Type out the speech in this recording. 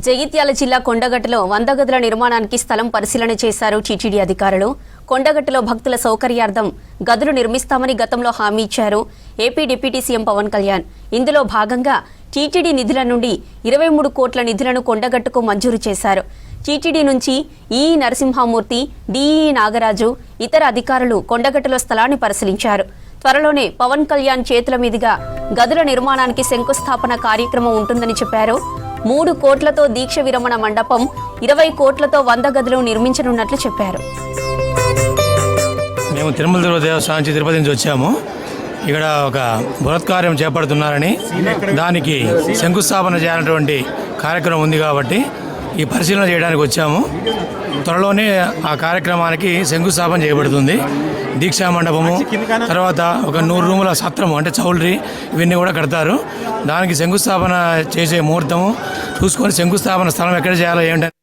జగిత్యాల జిల్లా కొండగట్టులో 100 గదుల నిర్మాణానికి స్థలం పరిశీలన చేశారు టీటీడీ అధికారులు. కొండగట్టులో భక్తుల సౌకర్యార్థం గదులు నిర్మిస్తామని గతంలో హామీ ఇచ్చారు AP deputy CM Pawan Kalyan. ఇందులో భాగంగా టీటీడీ నిధుల నుండి 23 కోట్ల నిధులను కొండగట్టుకు మంజూరు చేశారు. టీటీడీ నుంచి ఈఈ నరసింహమూర్తి, డిఈ నాగరాజు, ఇతర అధికారులు కొండగట్టులో స్థలాన్ని పరిశీలించారు. త్వరలోనే పవన్ కళ్యాణ్ చేతుల మీదుగా గదుల నిర్మాణానికి శంకుస్థాపన కార్యక్రమం ఉంటుందని చెప్పారు. 3 కోట్లతో దీక్ష విరమణ మండపం, 20 కోట్లతో 100 గదులు నిర్మించనున్నట్లు చెప్పారు. మేము తిరుమల దేవస్థానం నుంచి తిరుపతి నుంచి వచ్చాము. ఇక్కడ ఒక బృహత్కార్యం చేపడుతున్నారని, దానికి శంకుస్థాపన చేయాలన్నటువంటి కార్యక్రమం ఉంది కాబట్టి ఈ పరిశీలన చేయడానికి వచ్చాము. త్వరలోనే ఆ కార్యక్రమానికి శంకుస్థాపన చేయబడుతుంది. దీక్షా మండపము, తర్వాత ఒక 100 రూముల సత్రము అంటే చౌల్ట్రీ, ఇవన్నీ కూడా కడతారు. దానికి శంకుస్థాపన చేసే ముహూర్తము చూసుకొని శంకుస్థాపన స్థలం ఎక్కడ చేయాలో ఏమిటని